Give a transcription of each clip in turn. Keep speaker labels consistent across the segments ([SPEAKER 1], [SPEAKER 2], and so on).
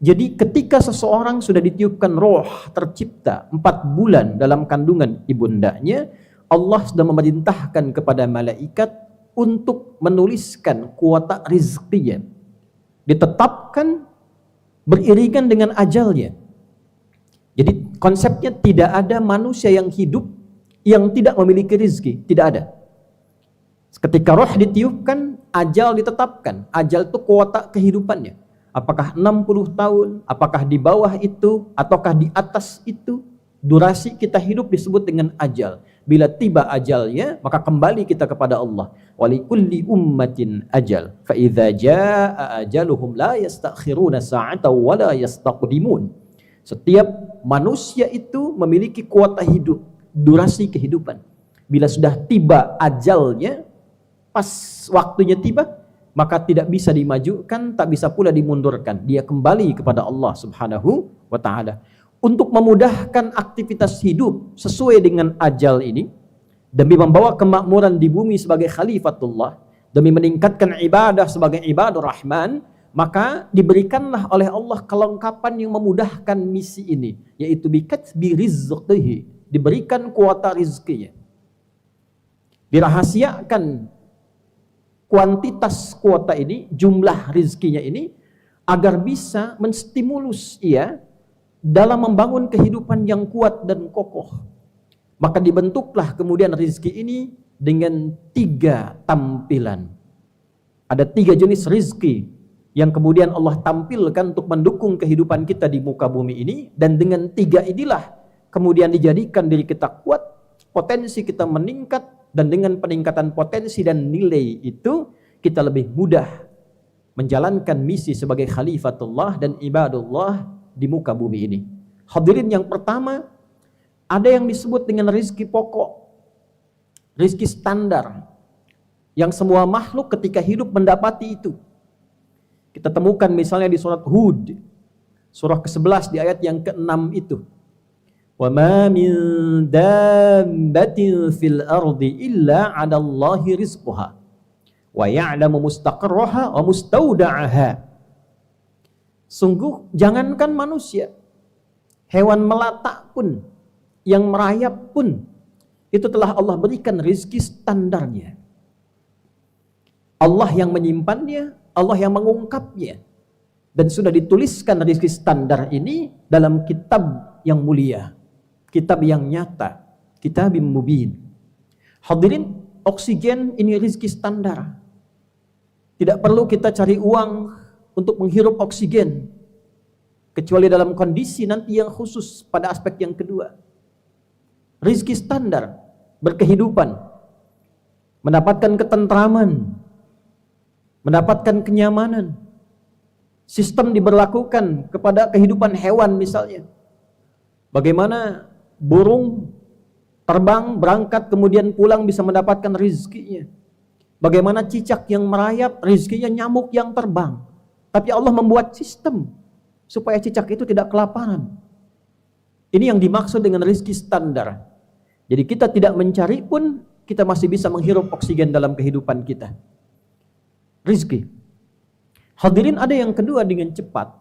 [SPEAKER 1] Jadi ketika seseorang sudah ditiupkan roh tercipta 4 bulan dalam kandungan ibundanya, Allah sudah memerintahkan kepada malaikat untuk menuliskan kuota rizkinya. Ditetapkan beriringan dengan ajalnya. Jadi konsepnya tidak ada manusia yang hidup yang tidak memiliki rizki, tidak ada. Ketika roh ditiupkan, ajal ditetapkan. Ajal itu kuota kehidupannya. Apakah 60 tahun, apakah di bawah itu, ataukah di atas itu. Durasi kita hidup disebut dengan ajal. Bila tiba ajalnya, maka kembali kita kepada Allah. Walikulli ummatin ajal. Fa idza jaa ajaluhum la yastakhiruna sa'atan wa la yastaqdimun. Setiap manusia itu memiliki kuota hidup, durasi kehidupan. Bila sudah tiba ajalnya, pas waktunya tiba, maka tidak bisa dimajukan, tak bisa pula dimundurkan. Dia kembali kepada Allah Subhanahu wa ta'ala. Untuk memudahkan aktivitas hidup sesuai dengan ajal ini, demi membawa kemakmuran di bumi sebagai khalifatullah, demi meningkatkan ibadah sebagai ibadur rahman, maka diberikanlah oleh Allah kelengkapan yang memudahkan misi ini, yaitu bikatbi rizqihi, diberikan kuota rizkinya. Dirahasiakan kuantitas kuota ini, jumlah rizkinya ini, agar bisa menstimulus ia dalam membangun kehidupan yang kuat dan kokoh. Maka dibentuklah kemudian rizki ini dengan 3 tampilan. Ada 3 jenis rizki yang kemudian Allah tampilkan untuk mendukung kehidupan kita di muka bumi ini. Dan dengan 3 inilah kemudian dijadikan diri kita kuat, potensi kita meningkat, dan dengan peningkatan potensi dan nilai itu kita lebih mudah menjalankan misi sebagai khalifatullah dan ibadullah di muka bumi ini. Hadirin, yang pertama, ada yang disebut dengan rizki pokok, rizki standar, yang semua makhluk ketika hidup mendapati itu. Kita temukan misalnya di surat Hud, surah ke-11 di ayat yang ke-6 itu. Wa ma min dabbatin fil ardi illa 'ala Allahi rizquha wa ya'lamu mustaqarraha wa mustawda'aha. Sungguh jangankan manusia, hewan melata pun, yang merayap pun, itu telah Allah berikan rizki standarnya. Allah yang menyimpannya, Allah yang mengungkapnya. Dan sudah dituliskan rizki standar ini dalam kitab yang mulia, kitab yang nyata, kitabim mubin. Hadirin, oksigen ini rizki standar. Tidak perlu kita cari uang untuk menghirup oksigen, kecuali dalam kondisi nanti yang khusus pada aspek yang kedua. Rizki standar, berkehidupan, mendapatkan ketentraman, mendapatkan kenyamanan. Sistem diberlakukan kepada kehidupan hewan misalnya. Bagaimana burung terbang, berangkat, kemudian pulang bisa mendapatkan rizkinya. Bagaimana cicak yang merayap, rizkinya nyamuk yang terbang. Tapi Allah membuat sistem supaya cicak itu tidak kelaparan. Ini yang dimaksud dengan rizki standar. Jadi kita tidak mencari pun, kita masih bisa menghirup oksigen dalam kehidupan kita. Rizki. Hadirin, ada yang kedua dengan cepat.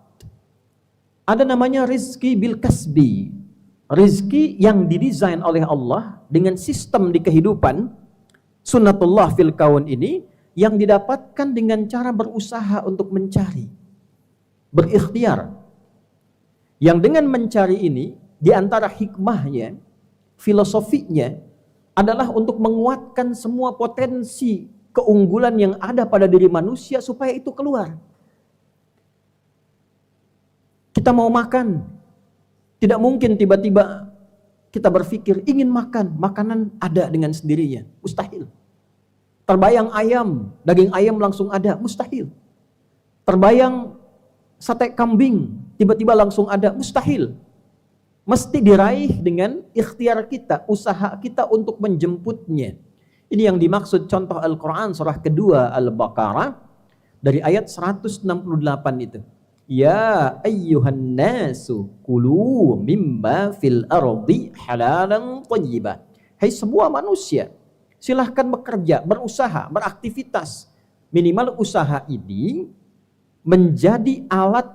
[SPEAKER 1] Ada namanya rizki bil kasbi. Rizki yang didesain oleh Allah dengan sistem di kehidupan, sunnatullah fil kaun ini, yang didapatkan dengan cara berusaha untuk mencari, berikhtiar. Yang dengan mencari ini, di antara hikmahnya, filosofinya, adalah untuk menguatkan semua potensi keunggulan yang ada pada diri manusia supaya itu keluar. Kita mau makan, tidak mungkin tiba-tiba kita berpikir ingin makan, makanan ada dengan sendirinya, mustahil. Terbayang ayam, daging ayam langsung ada, mustahil. Terbayang sate kambing, tiba-tiba langsung ada, mustahil. Mesti diraih dengan ikhtiar kita, usaha kita untuk menjemputnya. Ini yang dimaksud contoh Al-Quran surah kedua Al-Baqarah dari ayat 168 itu. Ya ayyuhan nasu kulu mimma fil ardi halalan thayyibah. Hai semua manusia, silahkan bekerja, berusaha, beraktivitas. Minimal usaha ini menjadi alat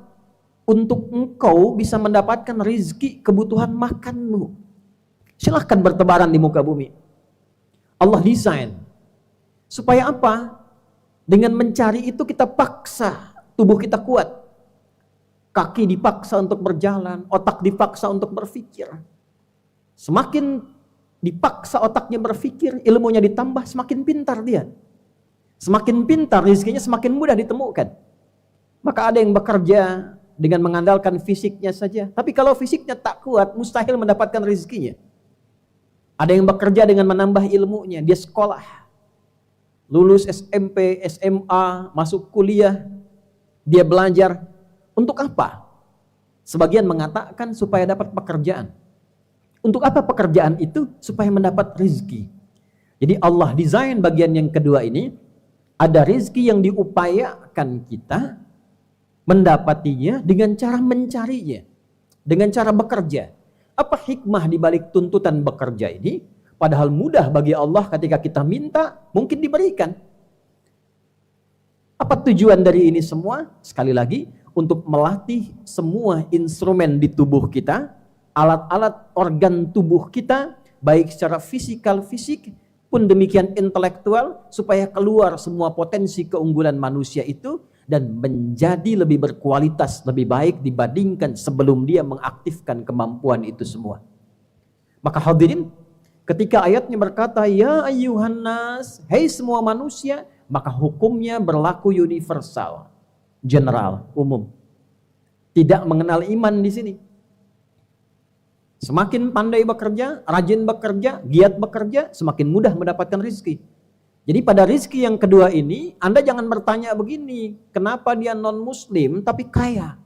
[SPEAKER 1] untuk engkau bisa mendapatkan rizki kebutuhan makanmu. Silahkan bertebaran di muka bumi. Allah desain. Supaya apa? Dengan mencari itu kita paksa tubuh kita kuat. Kaki dipaksa untuk berjalan, otak dipaksa untuk berpikir. Semakin dipaksa otaknya berpikir, ilmunya ditambah, semakin pintar dia. Semakin pintar, rezekinya semakin mudah ditemukan. Maka ada yang bekerja dengan mengandalkan fisiknya saja. Tapi kalau fisiknya tak kuat, mustahil mendapatkan rezekinya. Ada yang bekerja dengan menambah ilmunya. Dia sekolah, lulus SMP, SMA, masuk kuliah. Dia belajar. Untuk apa? Sebagian mengatakan supaya dapat pekerjaan. Untuk apa pekerjaan itu? Supaya mendapat rezeki. Jadi Allah desain bagian yang kedua ini. Ada rezeki yang diupayakan kita mendapatinya dengan cara mencarinya. Dengan cara bekerja. Apa hikmah di balik tuntutan bekerja ini? Padahal mudah bagi Allah ketika kita minta, mungkin diberikan. Apa tujuan dari ini semua? Sekali lagi, untuk melatih semua instrumen di tubuh kita, alat-alat organ tubuh kita, baik secara fisik pun demikian intelektual, supaya keluar semua potensi keunggulan manusia itu, dan menjadi lebih berkualitas, lebih baik dibandingkan sebelum dia mengaktifkan kemampuan itu semua. Maka hadirin, ketika ayatnya berkata, ya ayyuhan nas, hei semua manusia, maka hukumnya berlaku universal, general, umum. Tidak mengenal iman di sini. Semakin pandai bekerja, rajin bekerja, giat bekerja, semakin mudah mendapatkan rezeki. Jadi pada rezeki yang kedua ini, Anda jangan bertanya begini, kenapa dia non-muslim tapi kaya?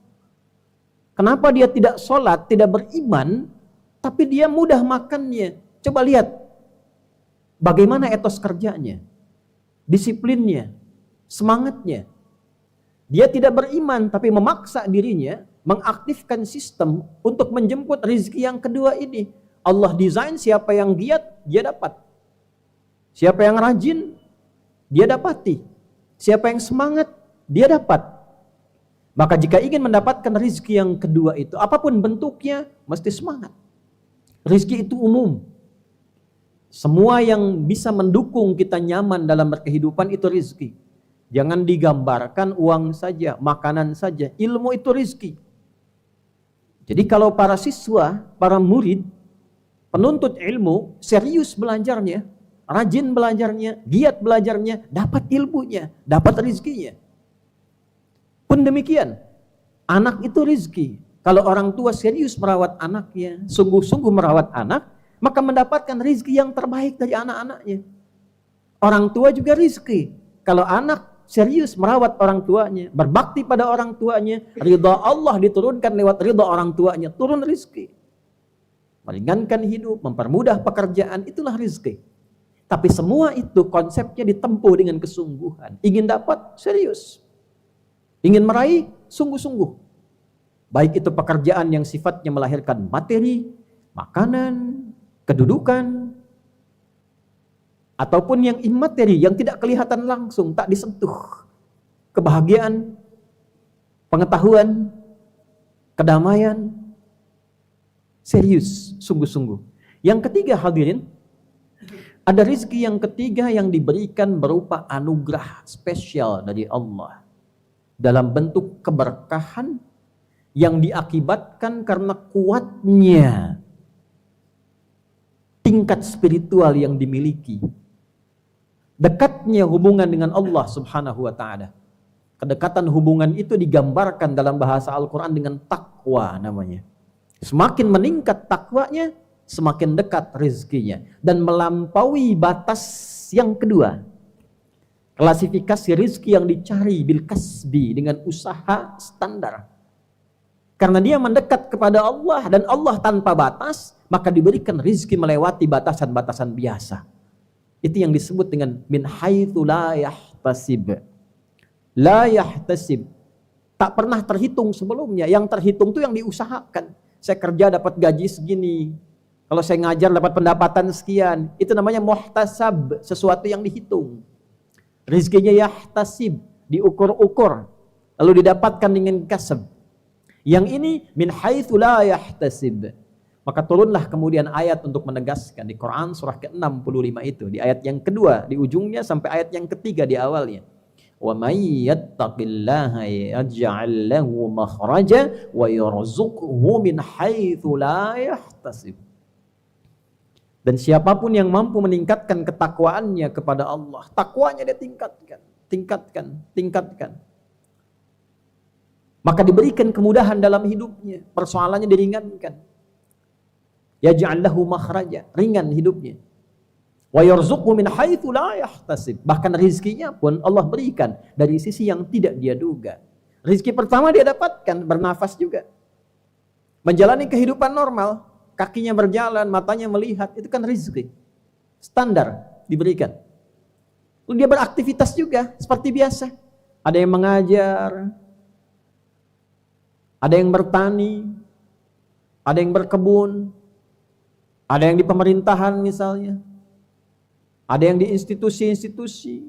[SPEAKER 1] Kenapa dia tidak sholat, tidak beriman, tapi dia mudah makannya? Coba lihat, bagaimana etos kerjanya, disiplinnya, semangatnya. Dia tidak beriman, tapi memaksa dirinya, mengaktifkan sistem untuk menjemput rezeki yang kedua ini. Allah desain siapa yang giat, dia dapat. Siapa yang rajin, dia dapati. Siapa yang semangat, dia dapat. Maka jika ingin mendapatkan rezeki yang kedua itu, apapun bentuknya, mesti semangat. Rezeki itu umum. Semua yang bisa mendukung kita nyaman dalam berkehidupan itu rezeki. Jangan digambarkan uang saja, makanan saja. Ilmu itu rezeki. Jadi kalau para siswa, para murid, penuntut ilmu, serius belajarnya, rajin belajarnya, giat belajarnya, dapat ilmunya, dapat rezekinya. Pun demikian, anak itu rezeki. Kalau orang tua serius merawat anaknya, sungguh-sungguh merawat anak, maka mendapatkan rezeki yang terbaik dari anak-anaknya. Orang tua juga rezeki. Kalau anak serius merawat orang tuanya, berbakti pada orang tuanya, ridha Allah diturunkan lewat ridha orang tuanya, turun rezeki. Meringankan hidup, mempermudah pekerjaan, itulah rezeki. Tapi semua itu konsepnya ditempuh dengan kesungguhan. Ingin dapat, serius. Ingin meraih, sungguh-sungguh. Baik itu pekerjaan yang sifatnya melahirkan materi, makanan, kedudukan, ataupun yang imateri, yang tidak kelihatan langsung, tak disentuh. Kebahagiaan, pengetahuan, kedamaian, serius, sungguh-sungguh. Yang ketiga hadirin, ada rezeki yang ketiga yang diberikan berupa anugerah spesial dari Allah. Dalam bentuk keberkahan yang diakibatkan karena kuatnya tingkat spiritual yang dimiliki. Dekatnya hubungan dengan Allah subhanahu wa ta'ala. Kedekatan hubungan itu digambarkan dalam bahasa Al-Quran dengan takwa namanya. Semakin meningkat takwanya, semakin dekat rezekinya. Dan melampaui batas yang kedua. Klasifikasi rezeki yang dicari bil kasbi, dengan usaha standar. Karena dia mendekat kepada Allah dan Allah tanpa batas, maka diberikan rezeki melewati batasan-batasan biasa. Itu yang disebut dengan min haitsu la yahtasib. La yahtasib. Tak pernah terhitung sebelumnya. Yang terhitung itu yang diusahakan. Saya kerja dapat gaji segini. Kalau saya ngajar dapat pendapatan sekian. Itu namanya muhtasab, sesuatu yang dihitung. Rizkinya yahtasib, diukur-ukur. Lalu didapatkan dengan kasab. Yang ini min haitsu la yahtasib. Maka turunlah kemudian ayat untuk menegaskan di Quran surah ke-65 itu, di ayat yang kedua di ujungnya sampai ayat yang ketiga di awalnya. Wa may yattaqillaha yaj'al lahu makhraja wa yarzuqhu min haitsu la yahtasib. Dan siapapun yang mampu meningkatkan ketakwaannya kepada Allah, takwanya dia tingkatkan. Maka diberikan kemudahan dalam hidupnya, persoalannya diringankan. Yaj'al lahu makhraja, ringan hidupnya. Wa yarzuqhu min haitsu la yahtasib. Bahkan rizkinya pun Allah berikan dari sisi yang tidak dia duga. Rizki pertama dia dapatkan bernafas juga. Menjalani kehidupan normal, kakinya berjalan, matanya melihat, itu kan rizki. Standar diberikan. Lalu dia beraktivitas juga seperti biasa. Ada yang mengajar, ada yang bertani, ada yang berkebun, ada yang di pemerintahan misalnya, ada yang di institusi-institusi,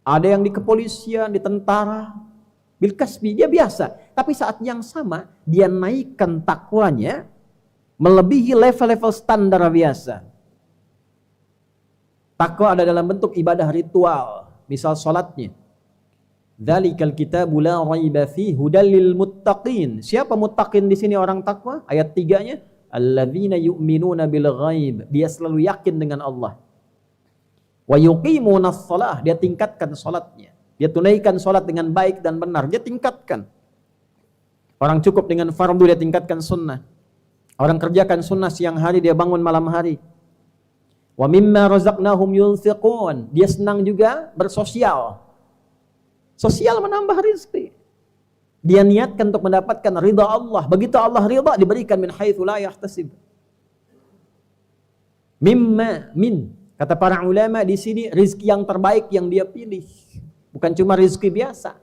[SPEAKER 1] ada yang di kepolisian, di tentara, bil kasbi, dia biasa. Tapi saat yang sama, dia naikkan takwanya melebihi level-level standar biasa. Takwa ada dalam bentuk ibadah ritual, misal salatnya. Dzalikal kitabu la raiba fihi hudal lil muttaqin. Siapa muttaqin di sini orang takwa? Ayat 3-nya, alladzina yu'minuna bil ghaib. Dia selalu yakin dengan Allah. Wa yuqimunas shalah, dia tingkatkan salatnya. Dia tunaikan salat dengan baik dan benar, dia tingkatkan. Orang cukup dengan fardu, dia tingkatkan sunnah. Orang kerjakan sunnah siang hari, dia bangun malam hari. Wa mimma razaqnahum yunfiqun. Dia senang juga bersosial. Sosial menambah rezeki. Dia niatkan untuk mendapatkan ridha Allah. Begitu Allah ridha, diberikan min haitsu la yahtasib. Kata para ulama di sini, rezeki yang terbaik yang dia pilih. Bukan cuma rezeki biasa.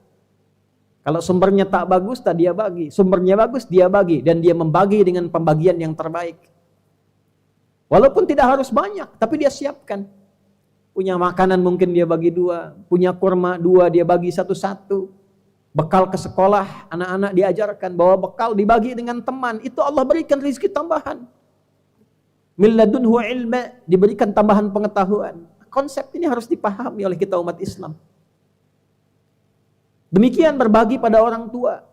[SPEAKER 1] Kalau sumbernya tak bagus, tak dia bagi. Sumbernya bagus, dia bagi. Dan dia membagi dengan pembagian yang terbaik. Walaupun tidak harus banyak, tapi dia siapkan. Punya makanan mungkin dia bagi 2. Punya kurma 2, dia bagi 1-1. Bekal ke sekolah, anak-anak diajarkan. Bawa bekal dibagi dengan teman. Itu Allah berikan rezeki tambahan. Min ladunhu ilma, diberikan tambahan pengetahuan. Konsep ini harus dipahami oleh kita umat Islam. Demikian berbagi pada orang tua,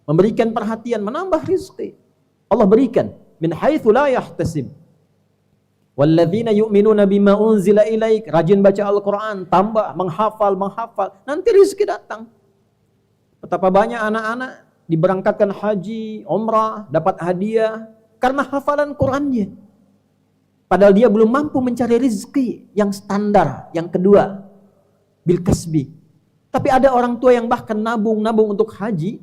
[SPEAKER 1] memberikan perhatian, menambah rezeki. Allah berikan min haitsu la yahtasib. Walladzina yu'minuna bima unzila ilaik, rajin baca Al-Qur'an, tambah menghafal, nanti rezeki datang. Betapa banyak anak-anak diberangkatkan haji, umrah, dapat hadiah karena hafalan Qur'annya. Padahal dia belum mampu mencari rezeki yang standar, yang kedua, bil kasbi. Tapi ada orang tua yang bahkan nabung untuk haji,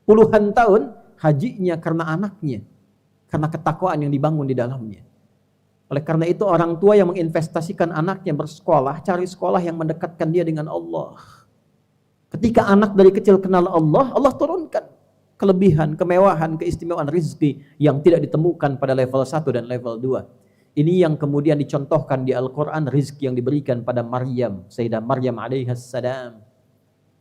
[SPEAKER 1] puluhan tahun, hajinya karena anaknya, karena ketakwaan yang dibangun di dalamnya. Oleh karena itu orang tua yang menginvestasikan anaknya bersekolah, cari sekolah yang mendekatkan dia dengan Allah. Ketika anak dari kecil kenal Allah, Allah turunkan kelebihan, kemewahan, keistimewaan rezeki yang tidak ditemukan pada level 1 dan level 2. Ini yang kemudian dicontohkan di Al-Quran, rezeki yang diberikan pada Maryam, Sayyidah Maryam alaihassalam.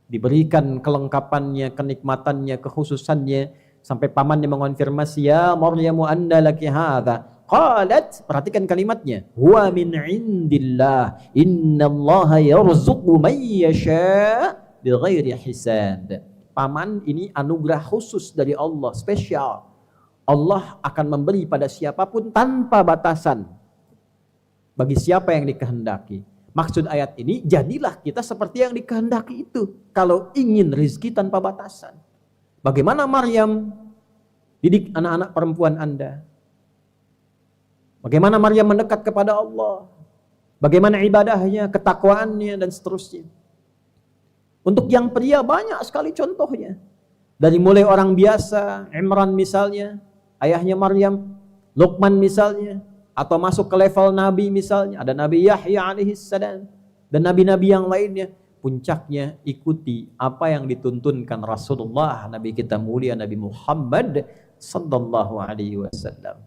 [SPEAKER 1] Diberikan kelengkapannya, kenikmatannya, kekhususannya, sampai pamannya mengonfirmasi, ya Maryamu anna laki hadha. Qalat, perhatikan kalimatnya, huwa min indillah, innallaha yarzuqu man yasha' bighairi hisab. Paman, ini anugerah khusus dari Allah, spesial. Allah akan memberi pada siapapun tanpa batasan. Bagi siapa yang dikehendaki. Maksud ayat ini, jadilah kita seperti yang dikehendaki itu. Kalau ingin rezeki tanpa batasan. Bagaimana Maryam didik anak-anak perempuan Anda? Bagaimana Maryam mendekat kepada Allah? Bagaimana ibadahnya, ketakwaannya, dan seterusnya. Untuk yang pria banyak sekali contohnya. Dari mulai orang biasa, Imran misalnya, ayahnya Maryam, Luqman misalnya, atau masuk ke level Nabi misalnya, ada Nabi Yahya alaihissalam, dan Nabi-Nabi yang lainnya. Puncaknya ikuti apa yang dituntunkan Rasulullah, Nabi kita mulia Nabi Muhammad sallallahu alaihi wasallam.